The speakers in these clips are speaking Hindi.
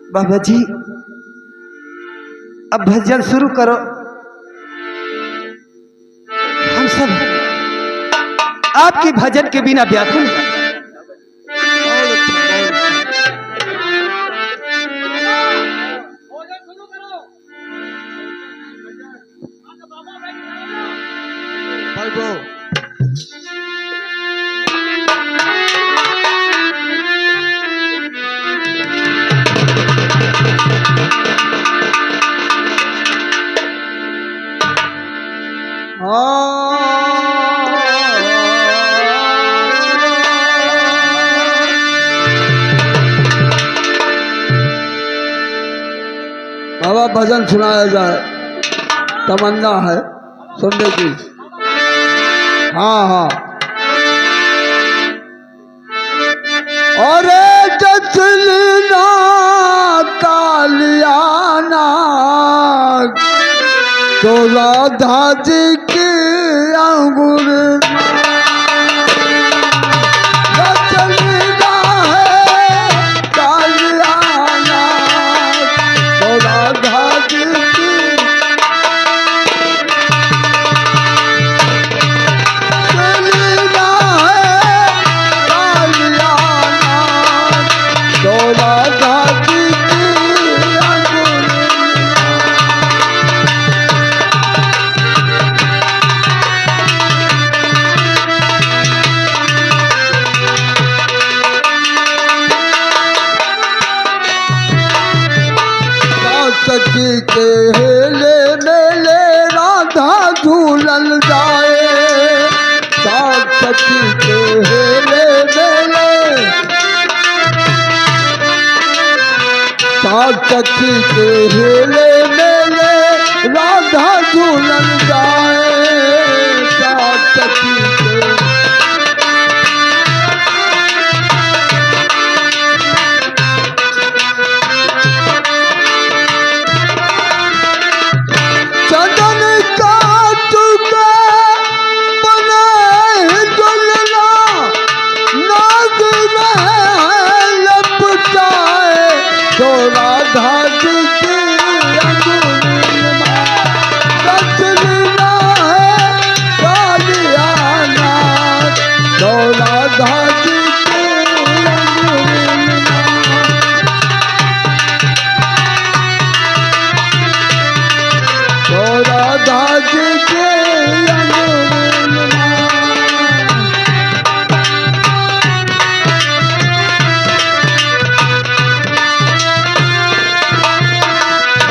बाबा जी अब भजन शुरू करो। हम सब आपके भजन के बिना व्याकुल हैं। बाबा भजन सुनाया जाए, तमन्ना है सुनने की। हाँ हाँ। अरे जसलीना कालियाना तो राधा जी की अंगूर सखी के हेले मेले राधा झूलन जाए। सखी के हेले मेले सखी के हेले मेले राधा झूलन जाए। सखी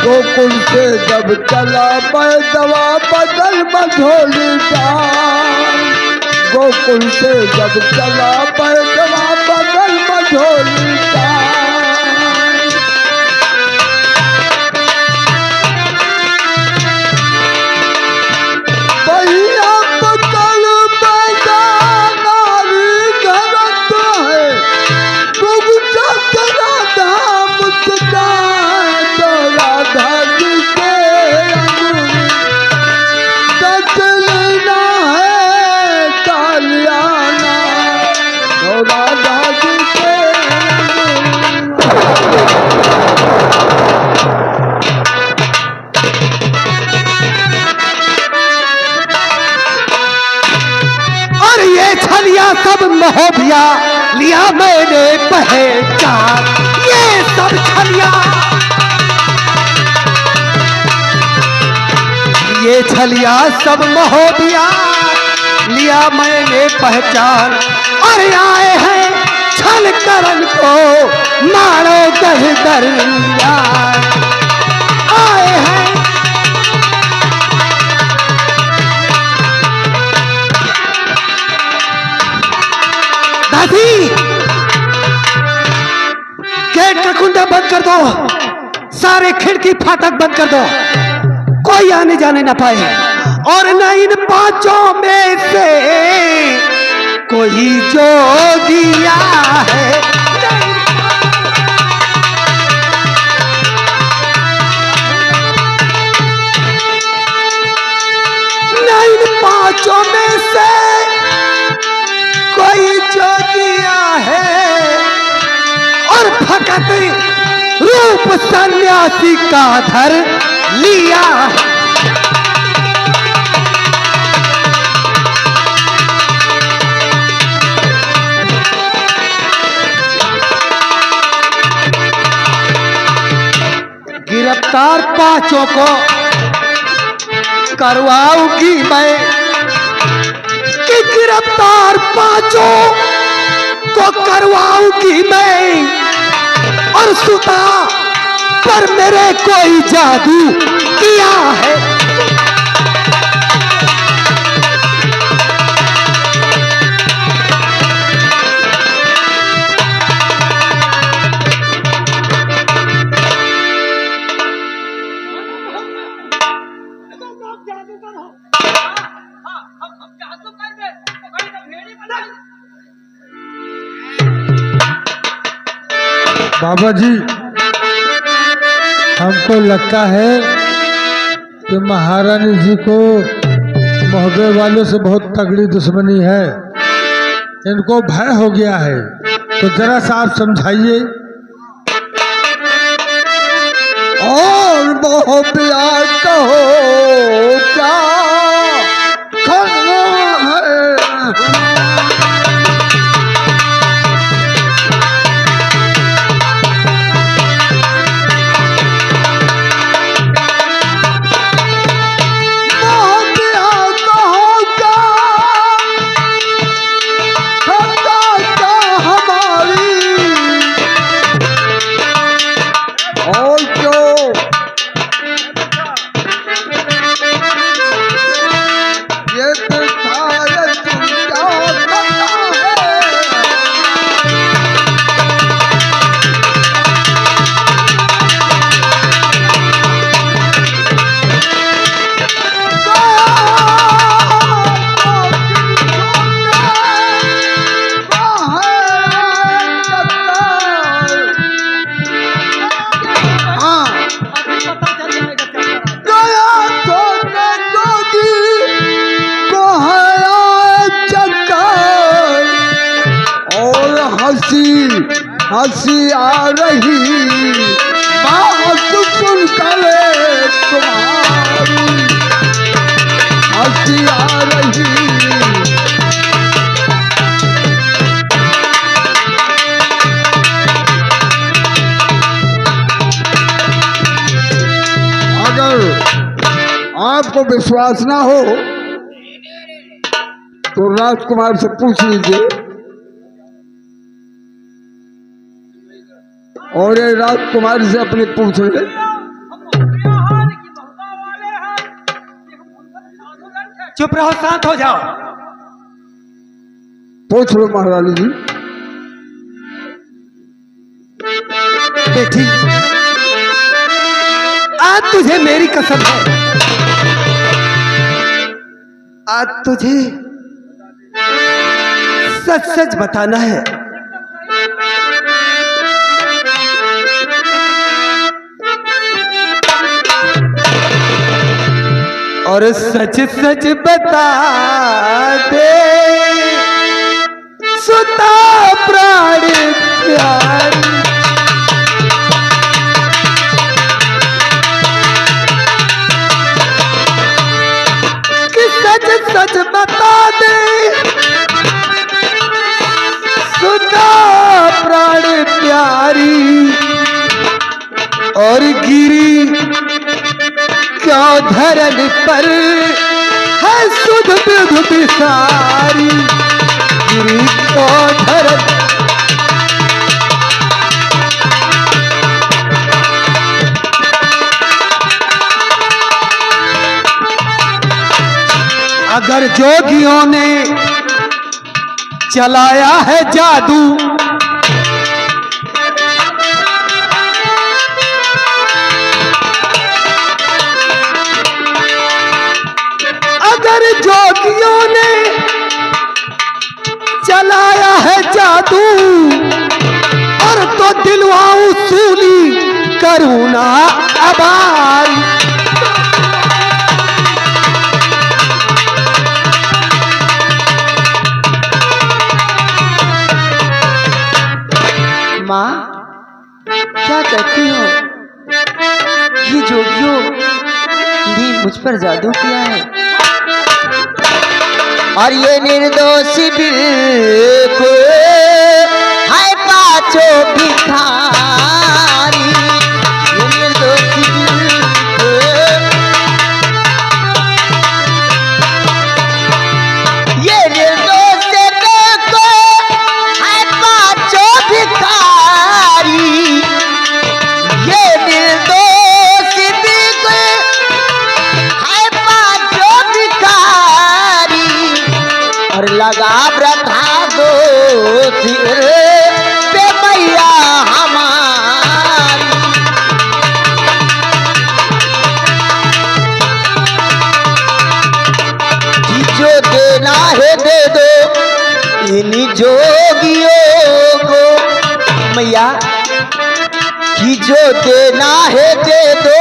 गोकुल से जब चला पैदवा बदल बधोली डाल। गोकुल से जब चला पैदवा बदल बधोली डाल। भैया पकड़ पैदा नारी घरत है तुम चकरा धाम चुका राधा जी के सचलीना है कालियाना तो राधा जी के और ये छलिया सब महोबिया लिया मैंने पहचान। ये सब छलिया ये छलिया सब महोबिया लिया मैंने पहचान। और आए हैं छल करन को मारो दर दरिया। आए हैं दादी गेट का कुंडा बंद कर दो, सारे खिड़की फाटक बंद कर दो, कोई आने जाने ना पाए। और न इन पांचों में से कोई जो दिया है न इन पांचों में से कोई जो दिया है। और फकत रूप रूप सन्यासी का धर लिया। गिरफ्तार पांचों को करवाऊंगी मैं, कि गिरफ्तार पांचों को करवाऊंगी मैं, और सुता पर मेरे कोई जादू किया है। बाबा जी, हमको लगता है कि महारानी जी को मोहब्बे वालों से बहुत तगड़ी दुश्मनी है, इनको भय हो गया है, तो जरा सा आप समझाइए। और मोहब्बिया कहो क्या करना है। हंसी आ रही बात सुन कर तुम्हारी, हंसी आ रही। अगर आपको विश्वास ना हो तो राजकुमार से पूछ लीजिए, और ये राजकुमारी से अपने पूछ ले। चुप रहो, शांत हो जाओ। पूछ लो महारानी जी। बेटी, आज तुझे मेरी कसम है, आज तुझे सच सच बताना है। और सच सच बता दे, सुता प्राण प्यारी, कि सच सच बता दे, सुता प्राण प्यारी, और गिरी क्यों धरन पर है सुध विध सारी, गिरी क्यों धरन। अगर जोगियों ने चलाया है जादू, अगर जोगियों ने चलाया है जादू, और तो दिलवाऊं सूली करूं ना आबार। माँ, क्या कहती हो? ये जोगियों ने मुझ पर जादू किया है और ये निर्दोष बिल्कुल है पांचों भिखारी। ये निर्दोष बिल्कुल, ये निर्दोष बिल्कुल है पांचों भिखारी। ये निर्दोष बिल्कुल है पांचों भिखारी और लगा रखा दो सिर पे मैया हमारी। जो देना है दे दो इन जोगियों को मैया, कि जो देना है दे दो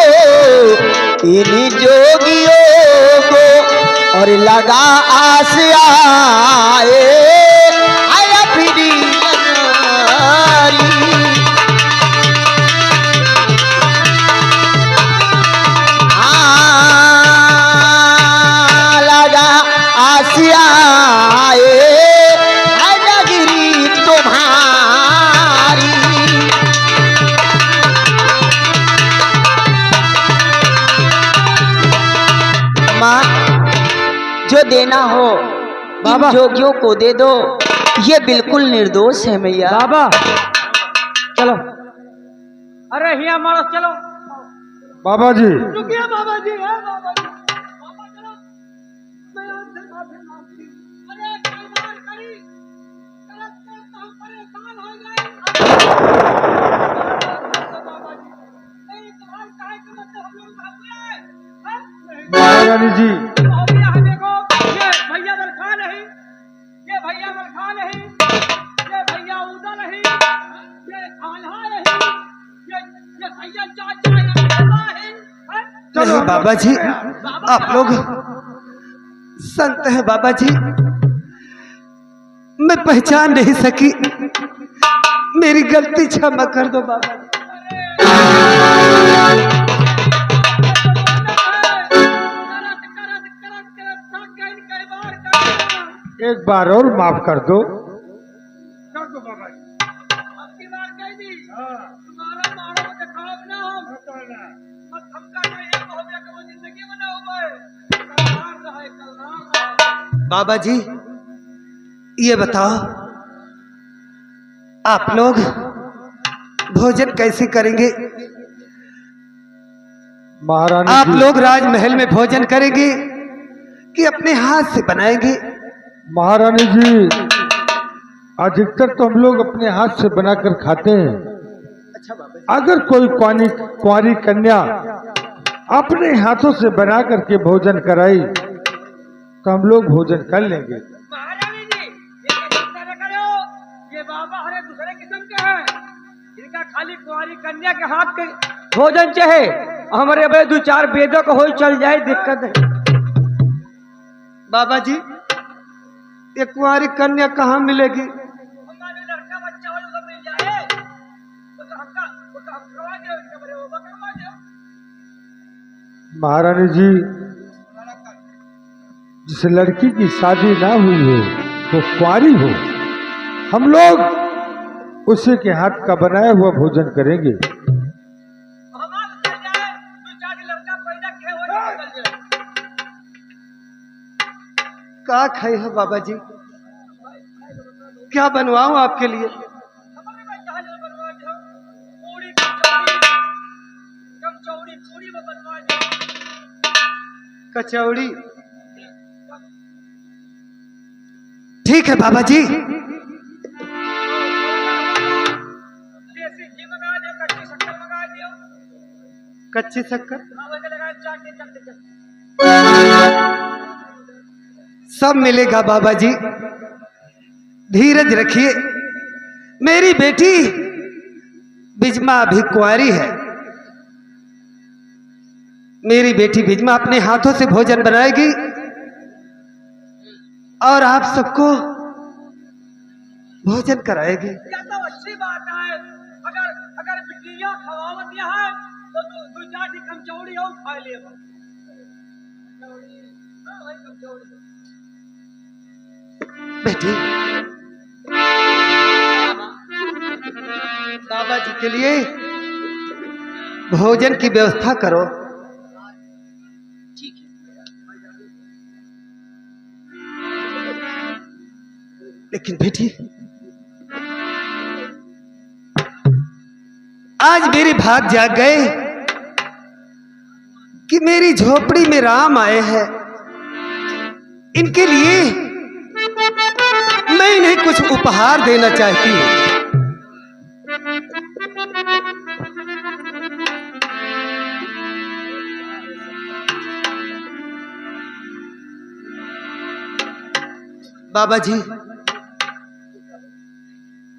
इन जोगियों को और लगा आस आए आया फिरी नारी। लगा आस आए आया गिरी तुम्हारी। माँ, जो देना हो बाबा। इन जोगियों को दे दो, ये बिल्कुल निर्दोष है मैया। बाबा चलो, अरे हिया मारो चलो। बाबा जी रुकिए बाबा जी, है बाबा जी, बाबा चलो। मैं आपसे माफी। अरे कोई बात करी, गलत करता हूं, परेशान हो गए। बाबा जी नहीं तुम्हारे काहे के मतलब हम लोग भाग गए। महारानी जी, हो गया है, देखो ये भैया मलखा नहीं, ये भैया मलखा नहीं, ये भैया उदा नहीं, ये आल्हा नहीं, ये भैया चाचा नहीं। चलो बाबा जी, आप लोग संत हैं बाबा जी, मैं पहचान नहीं सकी, मेरी गलती क्षमा कर दो बाबा जी। एक बार और माफ कर दो। बाबा जी आपकी बात कह दी, तुम्हारा मारो दिखाओ ना हम मत हमका नहीं है, हो गया कि वो जिंदगी में ना हुआ है, कल्याण रहे, कल्याण रहे। बाबा जी ये बताओ आप लोग भोजन कैसे करेंगे? महारानी आप जी, लोग राजमहल में भोजन करेंगे कि अपने हाथ से बनाएंगे? महारानी जी, अधिकतर तो हम लोग अपने हाथ से बनाकर खाते हैं। अच्छा बाबा जी, अगर कोई कुंवारी कन्या अपने हाथों से बना करके भोजन कराई तो हम लोग भोजन कर लेंगे। महारानी जी ये चिंता न करो, ये बाबा हरे दूसरे किस्म के हैं, इनका खाली कुंवारी कन्या के हाथ के भोजन चाहे, हमारे भाई दो चार बेदों को हो चल जाए, दिक्कत है। बाबा जी ये कुंवारी कन्या कहाँ मिलेगी? हमारे लड़का बच्चा वाले उधर मिल जाए, वो तो हम करवा दो, इनका बड़े वो करवा दो। महारानी जी, जिस लड़की की शादी ना हुई हो वो कुंवारी हो, हम लोग उसी के हाथ का बनाया हुआ भोजन करेंगे। हमारा चल जाए, दो चार लड़का पैदा किए हो चल जाए। का खाई हो बाबा जी? क्या बनवाऊं आपके लिए? कचौड़ी ठीक है बाबा जी। कच्ची शक्कर सब मिलेगा बाबा जी, धीरज रखिए। मेरी बेटी बिजमा अभी कुंवारी है, मेरी बेटी बिजमा अपने हाथों से भोजन बनाएगी और आप सबको भोजन कराएगी। क्या तो अच्छी बात है, अगर अगर बिजली करिया खवावत है तो दो चार ठी कमचौड़ी और खा ले बेटी। बाबा जी के लिए भोजन की व्यवस्था करो। ठीक है। लेकिन बेटी आज मेरे भाग जाग गए कि मेरी झोपड़ी में राम आए हैं। इनके लिए मैं इन्हें कुछ उपहार देना चाहती हूं। बाबा जी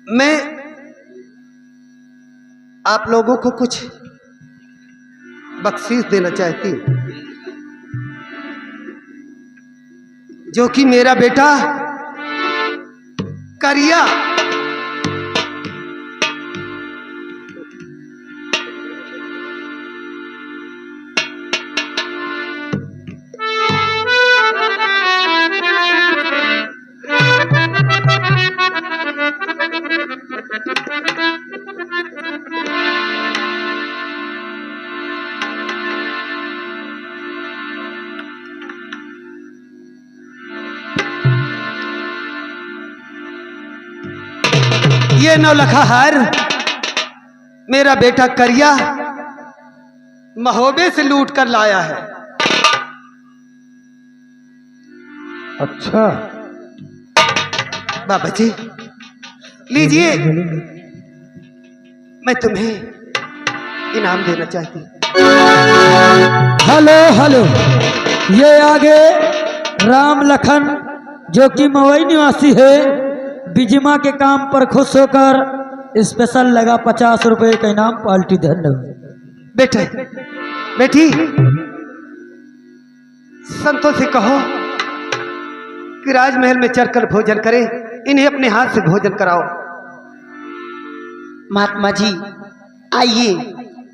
मैं आप लोगों को कुछ बख्शीश देना चाहती हूं, जो कि मेरा बेटा करिया ये नौलखा हार मेरा बेटा करिया महोबे से लूट कर लाया है। अच्छा बाबा जी लीजिए, मैं तुम्हें इनाम देना चाहती हूँ। हेलो हेलो, ये आगे राम लखन जो कि मवई निवासी है, बिजमा के काम पर खुश होकर स्पेशल लगा 50 रुपए का इनाम पार्टी। धन्यवाद। बेटे बेटी संतों से कहो कि राजमहल में चढ़कर भोजन करें, इन्हें अपने हाथ से भोजन कराओ। महात्मा जी आइए,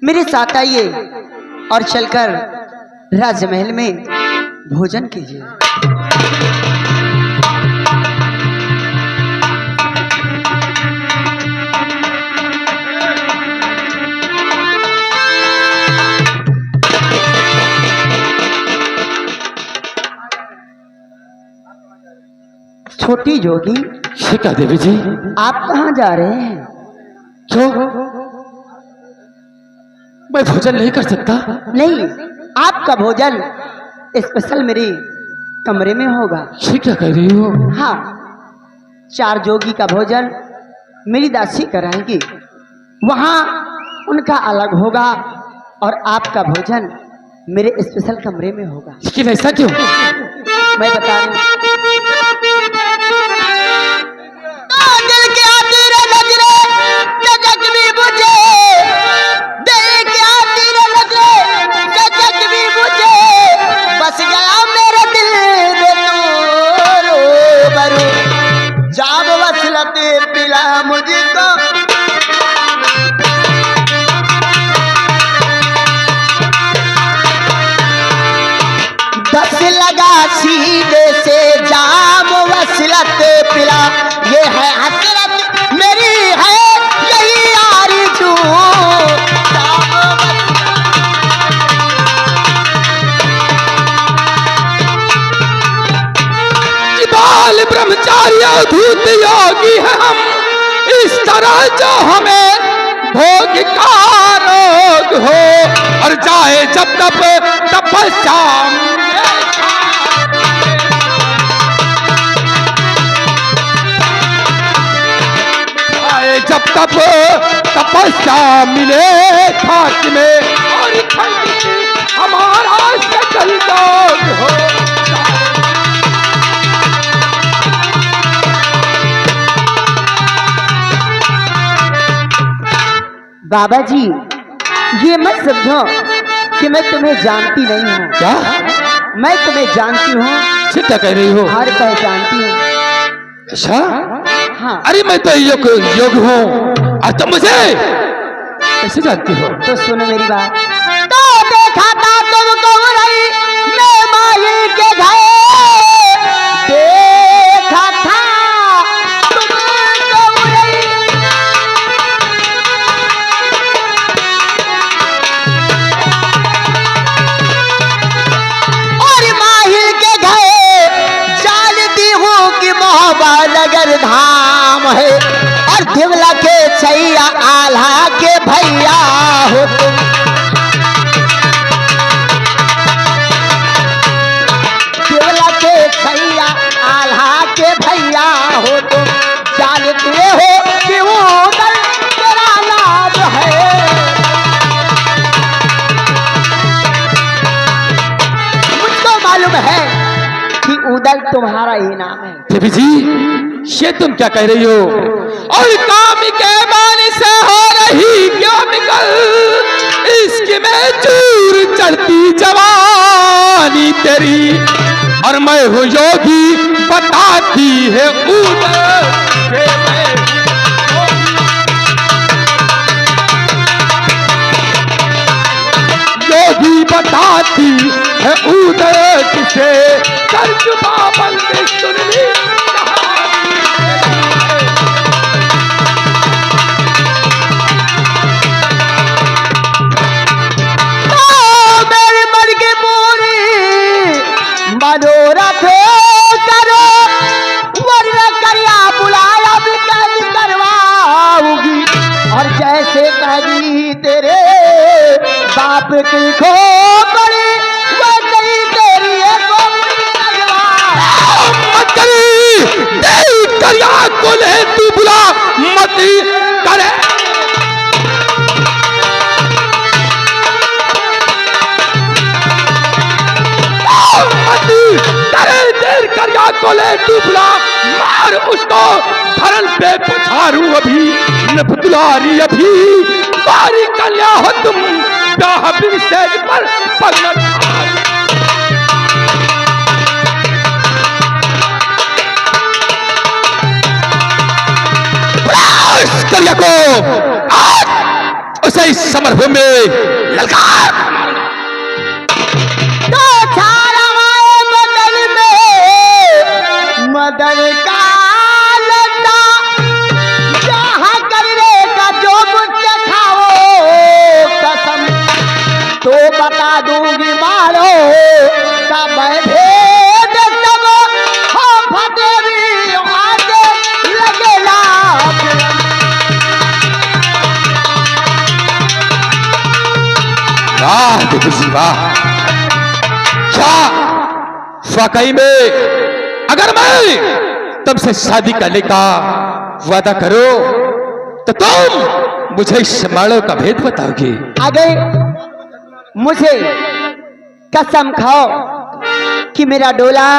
मेरे साथ आइए और चलकर राजमहल में भोजन कीजिए। छोटी जोगी, शिका देवी जी, आप कहाँ जा रहे हैं? क्यों मैं भोजन नहीं कर सकता? नहीं, आपका भोजन स्पेशल मेरे कमरे में होगा। ये क्या कह रही हो? हाँ, 4 जोगी का भोजन मेरी दासी कराएंगी, वहाँ उनका अलग होगा और आपका भोजन मेरे स्पेशल कमरे में होगा। लेकिन ऐसा क्यों? मैं बता रही हूँ। दिल के आतिर नजरे जग भी बुझे, दिल के आतिर नजरे जग भी बुझे, बस गया मेरे दिल में तू रूबरू, जाब वसलत पिला मुझको। दस लगा सीने से जाम वसलत पिला, ये है हसरत मेरी है यही आरज़ू। बाल ब्रह्मचारी अवधूत योगी है हम, इस तरह जो हमें भोग का रोग हो और जाए जब तब तपस्या जब तब तपस्या मिले खाक में और हमारा सकल दोग हो। बाबा जी ये मत समझो कि मैं तुम्हें जानती नहीं हूँ। क्या? मैं तुम्हें जानती हूँ। चिंता कह रही हो? हर पहचानती हूँ। अच्छा? हाँ। अरे मैं तो योग हूँ और तुम मुझे कैसे जानती हो? तो सुनो मेरी बात। तो देखा था तुमको रही मैं माही के घर, देखा था तुमको रही। और माही के घर जानती हूँ कि मोहब्बत नगर धाम है, और दिवला के छैया आल्हा के भैया हो तुम। दिवला के छैया आल्हा के भैया हो तुम, जानते हो कि वो उधर तेरा नाम है। मुझको मालूम है कि उधर तुम्हारा ही नाम है। देवी जी, ये तुम क्या कह रही हो? और काम के माने से हो रही क्यों निकल, इसकी में चूर चढ़ती जवानी तेरी, और मैं हूँ योगी बताती है उधर के मैं योगी बताती है उधर किसे, कर चुका बंदे सुन ली मनोरथ करो, वरना करिया बुलाया भी कैद करवाऊंगी, और जैसे कही तेरे बाप की खोपड़ी वैसे ही तेरी एक गोपड़ी मत करी, तेरी करिया को ले तू बुला मत करे। देर करिया को ले तू बुला, मार उसको धरन पे पछारू अभी, न बुलारी अभी मारी कन्या हो तुम, ब्याह भी सेज पर पगन कन्या को आज उसे इस समरभूमि में ललकार मारूंगा। तो छाड़ा आए बदन में मदन का लता, जहाँ करने का जो मुझसे खाओ कसम, तो बता दूंगी मारो का मैं भेद सब हो फते भी आगे लगेला। वाह देवी वाह, क्या वाकई में अगर मैं तुमसे शादी करने का वादा करो तो तुम मुझे इस माड़ों का भेद बताओगे? अगर मुझे कसम खाओ कि मेरा डोला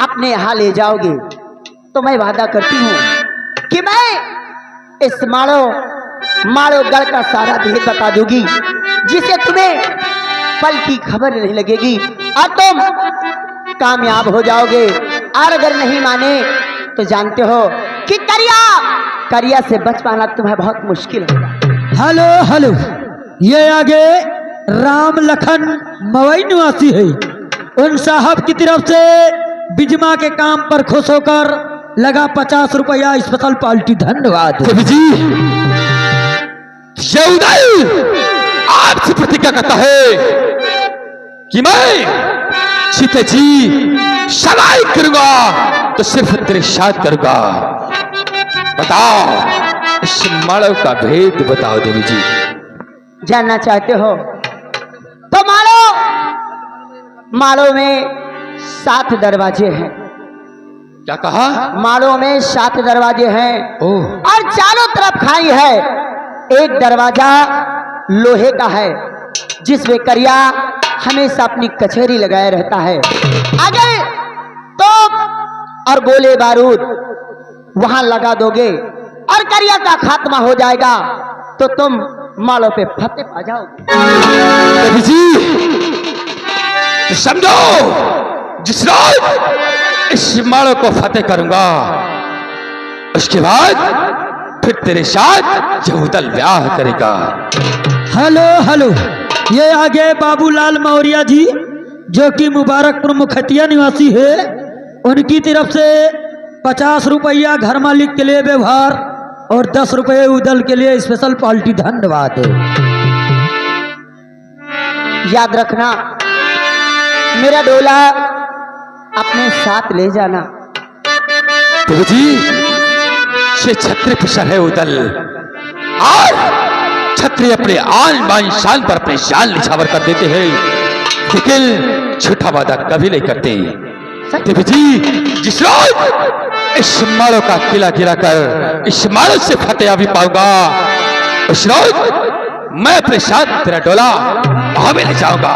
अपने यहाँ ले जाओगे, तो मैं वादा करती हूँ कि मैं इस माड़ो गढ़ का सारा भेद बता दूंगी, जिसे तुम्हें पल की खबर नहीं लगेगी और तुम कामयाब हो जाओगे। और अगर नहीं माने तो जानते हो कि करिया से बच पाना तुम्हें बहुत मुश्किल होगा। हेलो हेलो, ये आगे राम लखन मवई निवासी है, उन साहब की तरफ से बिजमा के काम पर खुश होकर लगा 50 रुपया स्पेशल पार्टी। धन्यवाद देवी जी। ये उदय आपसे प्रतिज्ञा करता है कि मैं सीते जी सगाई करूंगा तो सिर्फ तेरे साथ करूंगा। बताओ इस माड़व का भेद बताओ देवी जी। जानना चाहते हो तो माड़ो में 7 दरवाजे हैं। क्या कहा? माड़ो में 7 दरवाजे हैं ओह, और चारों तरफ खाई है। एक दरवाजा लोहे का है जिसमें करिया हमेशा अपनी कचहरी लगाए रहता है। अगर तोप और गोले बारूद वहां लगा दोगे और करिया का खात्मा हो जाएगा तो तुम माड़ो पे फतेह पा जाओगे। देवी जी तो समझो, जिस रोज इस माड़ो को फतेह करूंगा उसके बाद फिर तेरे साथ ये उदल ब्याह करेगा। हेलो हेलो, ये आगे बाबूलाल मौर्य जी जो कि मुबारकपुर मुखतिया निवासी है, उनकी तरफ से 50 रुपया घर मालिक के लिए व्यवहार और 10 रुपये उदल के लिए स्पेशल पार्टी। धन्यवाद। याद रखना, मेरा डोला अपने साथ ले जाना। देवी जी, ये छत्री प्रसर है उदल, और छत्री अपने आन बान शान पर अपने शान निछावर कर देते हैं, लेकिन झूठा वादा कभी नहीं करते। देवी जी, जिस रोज इस माड़ों का किला गिराकर इस माड़ों से फतेह भी पाऊंगा, उस रोज मैं अपने साथ तेरा डोला हमें ले जाऊंगा।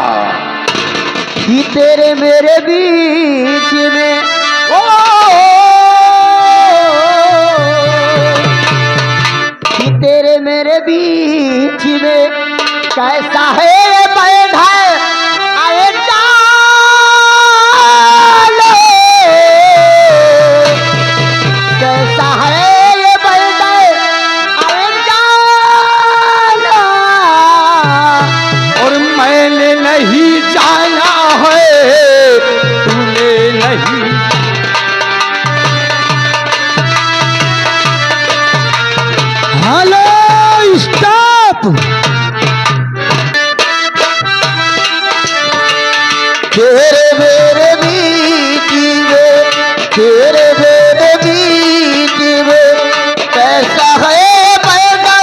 कि तेरे मेरे बीच में कि तेरे मेरे बीच में कैसा है ये बैठा आए चालो, कैसा है ये बैठा आए चालो। और मैंने नहीं जाना है, तूने नहीं। Hello stop. तेरे मेरे बीच में, तेरे मेरे बीच में कैसा है पैदा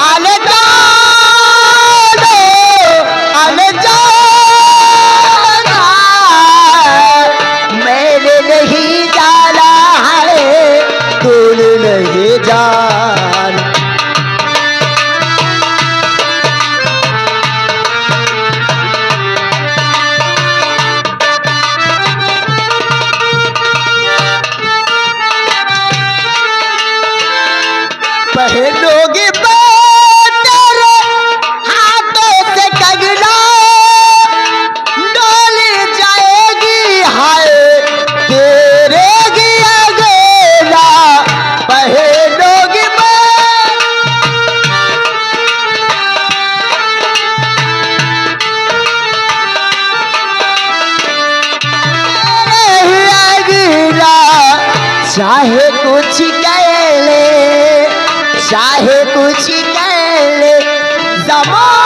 आने जानो, आने जाना। मैंने नहीं जाना है, तूने नहीं जाना। पहनोगे तेरे हाथों से कंगना, डोली जाएगी हाय तेरे की अगेला। पहनोगे अगेला, चाहे कुछ कह ले, चाहे कुछ कह ले, ज़माना